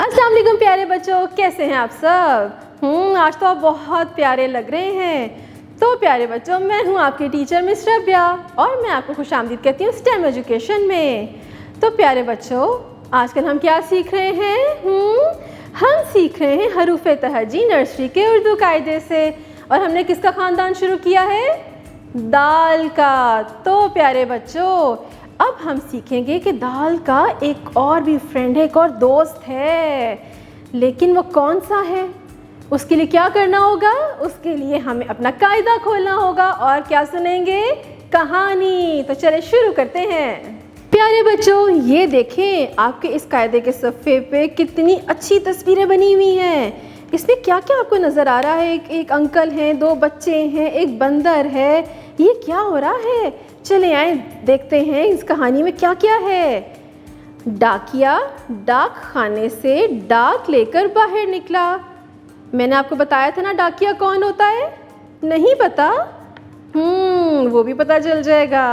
अस्सलाम वालेकुम प्यारे बच्चों, कैसे हैं आप सब? आज तो आप बहुत प्यारे लग रहे हैं। तो प्यारे बच्चों, मैं हूं आपकी टीचर मिस रबिया और मैं आपको खुशामदीद कहती हूं स्टेम एजुकेशन में। तो प्यारे बच्चों, आजकल हम क्या सीख रहे हैं? हम सीख रहे हैं हरूफ तहजी नर्सरी के उर्दू कायदे से। और हमने किसका ख़ानदान शुरू किया है? दाल का। तो प्यारे बच्चों, अब हम सीखेंगे कि दाल का एक और भी फ्रेंड है, एक और दोस्त है, लेकिन वो कौन सा है? उसके लिए क्या करना होगा? उसके लिए हमें अपना कायदा खोलना होगा और क्या सुनेंगे? कहानी। तो चले शुरू करते हैं। प्यारे बच्चों, ये देखें आपके इस कायदे के सफ़े पे कितनी अच्छी तस्वीरें बनी हुई हैं। इसमें क्या क्या आपको नज़र आ रहा है? एक अंकल हैं, दो बच्चे हैं, एक बंदर है। ये क्या हो रहा है? चले आए देखते हैं इस कहानी में क्या क्या है। डाकिया डाक खाने से डाक लेकर बाहर निकला। मैंने आपको बताया था ना डाकिया कौन होता है? नहीं पता? वो भी पता चल जाएगा।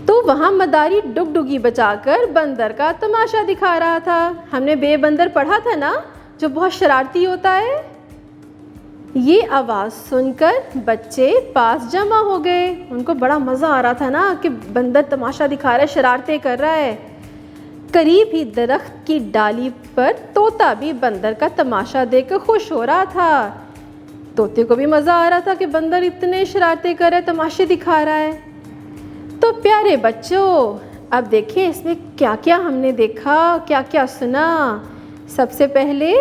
तो वहाँ मदारी डुगडुगी बचाकर बंदर का तमाशा दिखा रहा था। हमने बेबंदर पढ़ा था ना, जो बहुत शरारती होता है। ये आवाज़ सुनकर बच्चे पास जमा हो गए। उनको बड़ा मज़ा आ रहा था ना कि बंदर तमाशा दिखा रहा है, शरारतें कर रहा है। करीब ही दरख्त की डाली पर तोता भी बंदर का तमाशा देखकर खुश हो रहा था। तोते को भी मज़ा आ रहा था कि बंदर इतने शरारतें कर रहा है, तमाशे दिखा रहा है। तो प्यारे बच्चों, अब देखें इसमें क्या क्या हमने देखा, क्या क्या सुना। सबसे पहले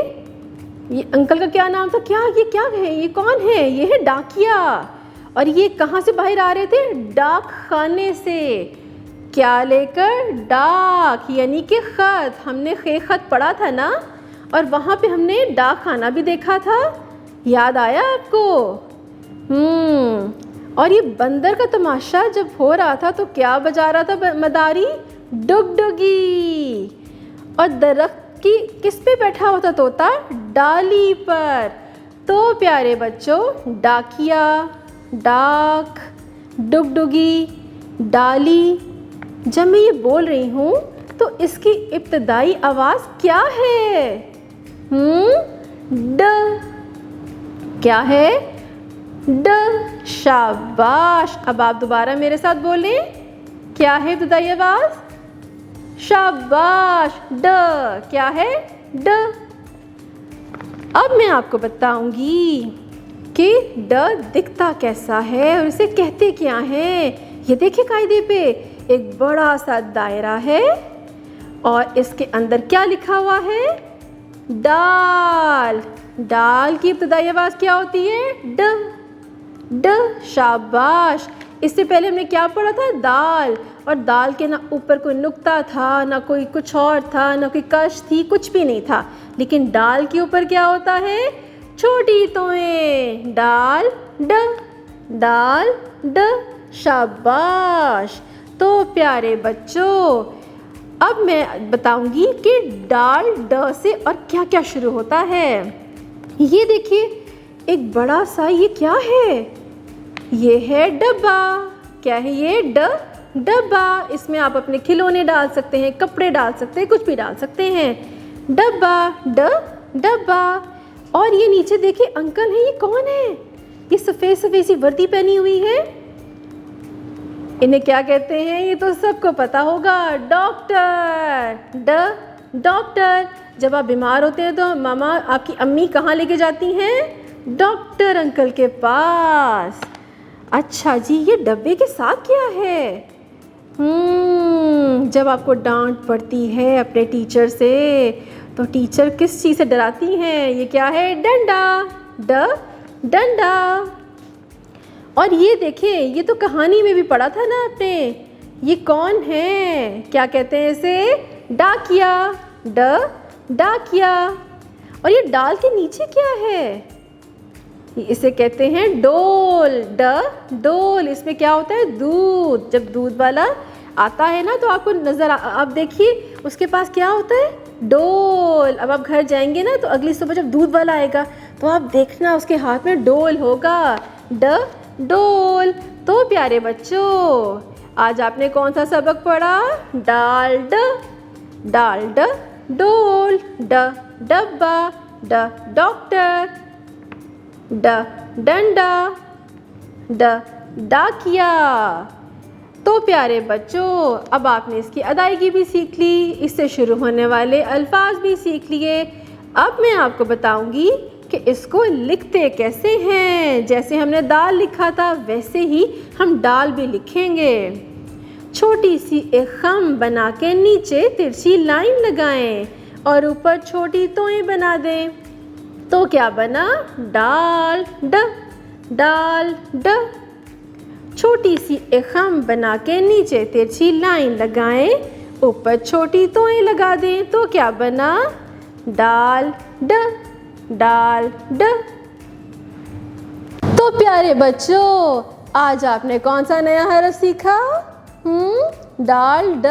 ये अंकल का क्या नाम था? ये क्या है? ये कौन है? ये है डाकिया। और ये कहाँ से बाहर आ रहे थे? डाक खाने से। क्या लेकर? डाक, यानी कि ख़त। हमने खत पढ़ा था ना, और वहाँ पे हमने डाक खाना भी देखा था। याद आया आपको? और ये बंदर का तमाशा जब हो रहा था तो क्या बजा रहा था मदारी? डुगडुगी। और दरख्त कि किस पे बैठा हुआ था तोता? डाली पर। तो प्यारे बच्चों, डाकिया, डाक, डुगडुगी, डाली, जब मैं ये बोल रही हूँ तो इसकी इब्तदाई आवाज़ क्या है? ड। क्या है? ड। शाबाश। अब आप दोबारा मेरे साथ बोलें। क्या है इब्तदाई आवाज़? शाबाश। ड। क्या है? ड। अब मैं आपको बताऊंगी कि ड दिखता कैसा है और इसे कहते क्या है। ये देखिए कायदे पे एक बड़ा सा दायरा है और इसके अंदर क्या लिखा हुआ है? डाल। डाल की इब्तदाई आवाज़ क्या होती है? ड। ड। शाबाश। इससे पहले हमने क्या पढ़ा था? दाल। और दाल के ना ऊपर कोई नुक्ता था, ना कोई कुछ और था, ना कोई कश थी, कुछ भी नहीं था। लेकिन डाल के ऊपर क्या होता है? छोटी तोएं। डाल ड। डाल ड। शाबाश। तो प्यारे बच्चों, अब मैं बताऊंगी कि डाल ड से और क्या क्या शुरू होता है। ये देखिए एक बड़ा सा, ये क्या है? ये है डब्बा। क्या है ये? डब्बा। इसमें आप अपने खिलौने डाल सकते हैं, कपड़े डाल सकते हैं, कुछ भी डाल सकते हैं। डब्बा। डब्बा। और ये नीचे देखिए अंकल है। ये कौन है? ये सफ़ेद सफ़ेद सी वर्दी पहनी हुई है। इन्हें क्या कहते हैं? ये तो सबको पता होगा। डॉक्टर। डॉक्टर। जब आप बीमार होते हैं तो मामा, आपकी अम्मी कहाँ लेके जाती हैं? डॉक्टर अंकल के पास। अच्छा जी, ये डब्बे के साथ क्या है? जब आपको डांट पड़ती है अपने टीचर से तो टीचर किस चीज़ से डराती हैं? ये क्या है? डंडा। डंडा। और ये देखिए, ये तो कहानी में भी पढ़ा था ना आपने। ये कौन है? क्या कहते हैं इसे? डाकिया। डाकिया। और ये डाल के नीचे क्या है? इसे कहते हैं डोल। डोल। इसमें क्या होता है? दूध। जब दूध वाला आता है ना तो आपको नज़र आप देखिए उसके पास क्या होता है? डोल। अब आप घर जाएंगे ना तो अगली सुबह जब दूध वाला आएगा तो आप देखना उसके हाथ में डोल होगा। डोल। तो प्यारे बच्चों, आज आपने कौन सा सबक पढ़ा? डाल ड। डोल, ड डब्बा, ड डॉक्टर, ड डंडा, ड डाकिया। तो प्यारे बच्चों, अब आपने इसकी अदायगी भी सीख ली, इससे शुरू होने वाले अल्फाज भी सीख लिए। अब मैं आपको बताऊंगी कि इसको लिखते कैसे हैं। जैसे हमने दाल लिखा था वैसे ही हम डाल भी लिखेंगे। छोटी सी एक खम बना के नीचे तिरछी लाइन लगाएं और ऊपर छोटी तोएं बना दें। तो क्या बना? डाल ड, डाल ड। छोटी सी एक खम बना के नीचे तिरछी लाइन लगाएं, ऊपर छोटी तोएं लगा दें। तो क्या बना? डाल ड, डाल ड। तो प्यारे बच्चों, आज आपने कौन सा नया हरफ सीखा? डाल ड।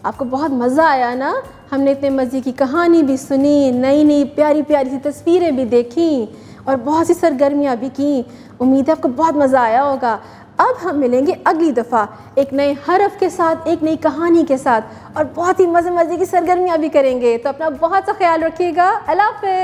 आपको बहुत मज़ा आया ना? हमने इतने मज़े की कहानी भी सुनी, नई नई प्यारी प्यारी सी तस्वीरें भी देखी और बहुत सी सरगर्मियाँ भी की। उम्मीद है आपको बहुत मज़ा आया होगा। अब हम मिलेंगे अगली दफ़ा एक नए हरफ के साथ, एक नई कहानी के साथ और बहुत ही मज़े मज़े की सरगर्मियाँ भी करेंगे। तो अपना बहुत सा ख्याल रखिएगा। अल्लाह हाफ़िज़।